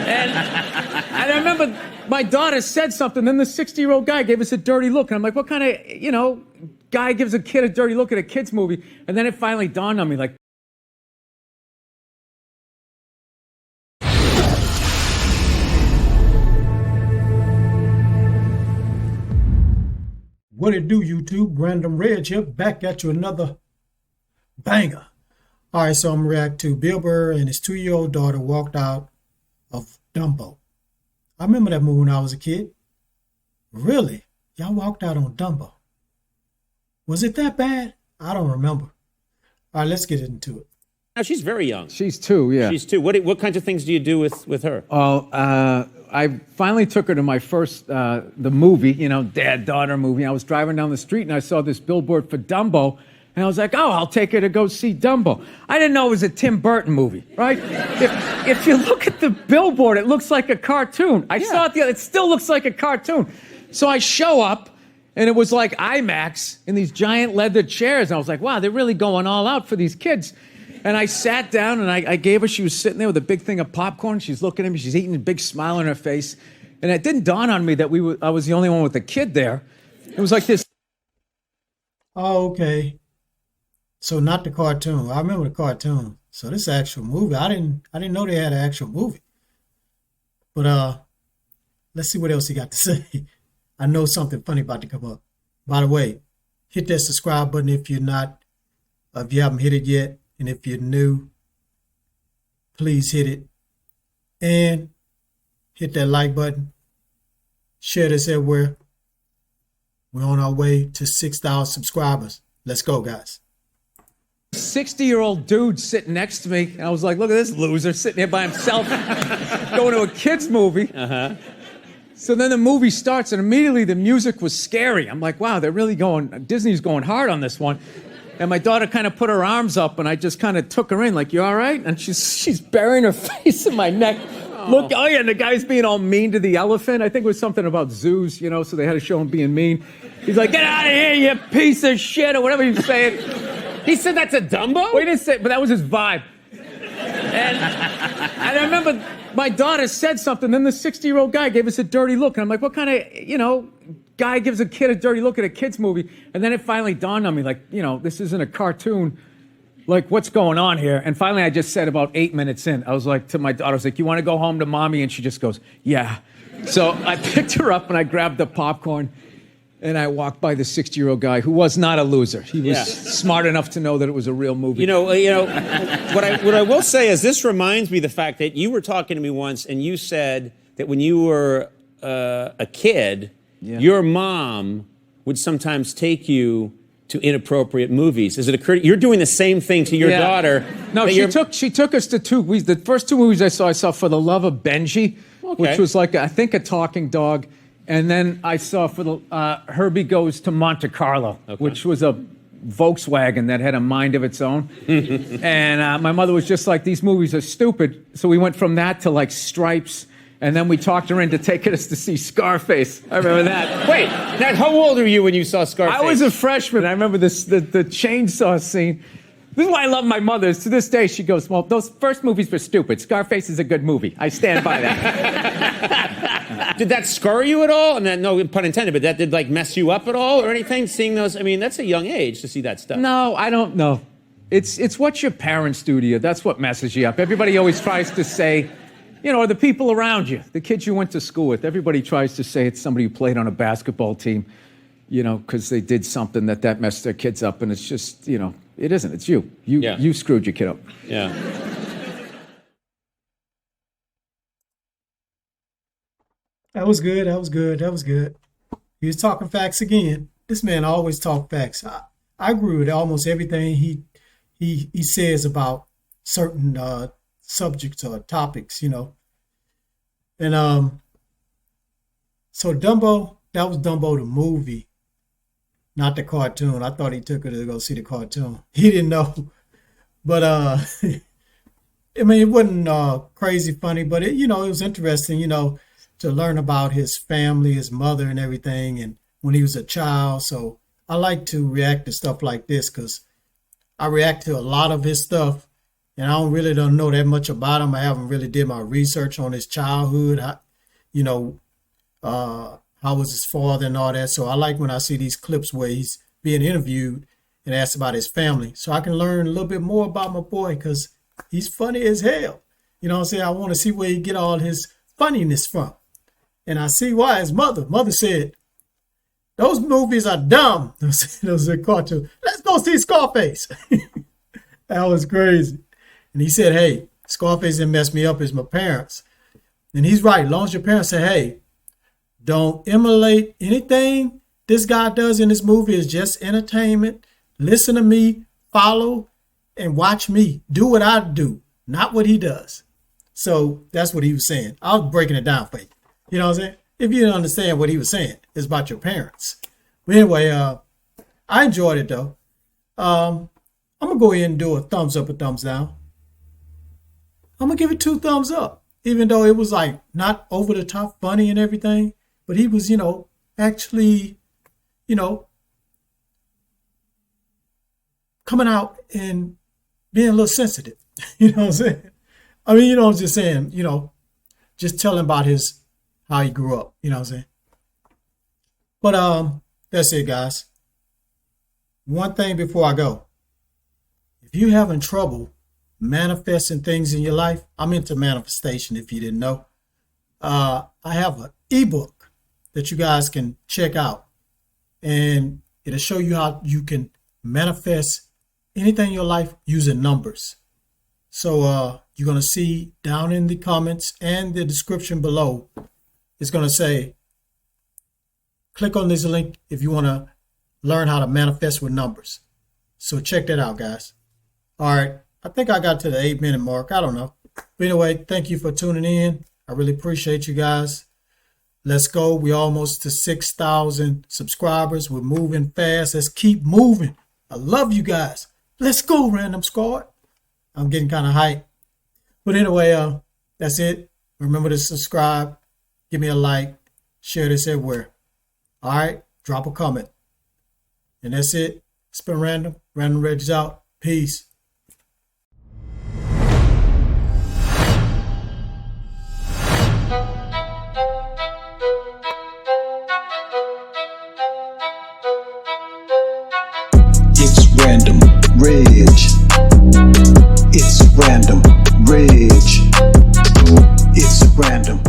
And I remember my daughter said something, then the 60-year-old guy gave us a dirty look. And I'm like, what kind of, guy gives a kid a dirty look at a kid's movie? And then it finally dawned on me, like, What it do, YouTube? Random Reg here, back at you another banger. All right, so I'm going to react to Bill Burr and his 2-year-old daughter walked out of Dumbo. I remember that movie when I was a kid. Really? Y'all walked out on Dumbo? Was it that bad? I don't remember. All right, let's get into it. Now, she's very young. she's 2, yeah. She's 2. What kinds of things do you do with her? Well, I finally took her to my first, the movie, dad-daughter movie. I was driving down the street and I saw this billboard for Dumbo. And I was like, oh, I'll take her to go see Dumbo. I didn't know it was a Tim Burton movie, right? If you look at the billboard, it looks like a cartoon. I saw it, it still looks like a cartoon. So I show up, and it was like IMAX in these giant leather chairs. And I was like, wow, they're really going all out for these kids. And I sat down, and I gave her, she was sitting there with a big thing of popcorn. She's looking at me, she's eating a big smile on her face. And it didn't dawn on me that I was the only one with a kid there. It was like this. Oh, okay. So not the cartoon. I remember the cartoon. So this is an actual movie. I didn't know they had an actual movie. But let's see what else he got to say. I know something funny about to come up. By the way, hit that subscribe button if you haven't hit it yet. And if you're new, please hit it. And hit that like button. Share this everywhere. We're on our way to 6,000 subscribers. Let's go, guys. 60-year-old dude sitting next to me, and I was like, look at this loser sitting here by himself going to a kid's movie. So then the movie starts, and immediately the music was scary. I'm like, wow, Disney's going hard on this one. And my daughter kind of put her arms up, and I just kind of took her in, like, you all right? And she's burying her face in my neck. Look, oh yeah, and the guy's being all mean to the elephant. I think it was something about zoos, so they had to show him being mean. He's like, get out of here, you piece of shit, or whatever he was saying. He said that's a Dumbo? Well, he didn't say, but that was his vibe. And I remember my daughter said something, then the 60-year-old guy gave us a dirty look. And I'm like, what kind of, guy gives a kid a dirty look at a kid's movie? And then it finally dawned on me, like, this isn't a cartoon. Like, what's going on here? And finally, I just said about 8 minutes in, I was like, to my daughter, I was like, you want to go home to mommy? And she just goes, yeah. So I picked her up and I grabbed the popcorn. And I walked by the 60-year-old guy who was not a loser. He was smart enough to know that it was a real movie. What I will say is this reminds me of the fact that you were talking to me once and you said that when you were a kid, your mom would sometimes take you to inappropriate movies. Has it occurred? You're doing the same thing to your daughter. No, she took us to the first 2 movies I saw For the Love of Benji, which was like, I think, a talking dog. And then I saw Herbie Goes to Monte Carlo, which was a Volkswagen that had a mind of its own. And my mother was just like, these movies are stupid. So we went from that to like Stripes. And then we talked her into taking us to see Scarface. I remember that. Wait, how old were you when you saw Scarface? I was a freshman. I remember the chainsaw scene. This is why I love my mother. To this day, she goes, well, those first movies were stupid. Scarface is a good movie. I stand by that. Did that scar you at all? And no pun intended, but that did mess you up at all or anything? Seeing those, that's a young age to see that stuff. No, I don't know. It's what your parents do to you. That's what messes you up. Everybody always tries to say, or the people around you, the kids you went to school with. Everybody tries to say it's somebody who played on a basketball team, because they did something that messed their kids up. And it's just, it isn't. It's you. You screwed your kid up. Yeah. That was good. He was talking facts again. This man always talk facts. I agree with almost everything he says about certain subjects or topics, And so Dumbo, that was Dumbo the movie, not the cartoon. I thought he took her to go see the cartoon. He didn't know, but it wasn't crazy funny, but it was interesting, to learn about his family, his mother and everything, and when he was a child. So I like to react to stuff like this because I react to a lot of his stuff and don't know that much about him. I haven't really did my research on his childhood, how was his father and all that. So I like when I see these clips where he's being interviewed and asked about his family, so I can learn a little bit more about my boy, because he's funny as hell. You know what I'm saying? I want to see where he get all his funniness from. And I see why his mother said, those movies are dumb. Those are cartoons. Let's go see Scarface. That was crazy. And he said, hey, Scarface didn't mess me up as my parents. And he's right. As long as your parents say, hey, don't emulate anything this guy does in this movie, is just entertainment. Listen to me, follow, and watch me. Do what I do, not what he does. So that's what he was saying. I was breaking it down for you. You know what I'm saying? If you didn't understand what he was saying, it's about your parents. But anyway, I enjoyed it though. I'm going to go ahead and do a thumbs up or thumbs down. I'm going to give it 2 thumbs up, even though it was like not over the top funny and everything. But he was, actually, coming out and being a little sensitive. You know what I'm saying? I mean, I'm just saying, just telling about how he grew up. You know what I'm saying? But that's it, guys. One thing before I go. If you're having trouble manifesting things in your life, I'm into manifestation, if you didn't know. I have an ebook that you guys can check out, and it'll show you how you can manifest anything in your life using numbers. So you're going to see down in the comments and the description below, it's going to say, click on this link if you want to learn how to manifest with numbers. So check that out, guys. All right. I think I got to the 8-minute mark. I don't know. But anyway, thank you for tuning in. I really appreciate you guys. Let's go. We're almost to 6,000 subscribers. We're moving fast. Let's keep moving. I love you guys. Let's go, Random Squad. I'm getting kind of hyped. But anyway, that's it. Remember to subscribe. Give me a like. Share this everywhere. All right. Drop a comment. And that's it. It's been Random. Random Reggie's out. Peace. It's Random Reg. It's Random Reg. It's Random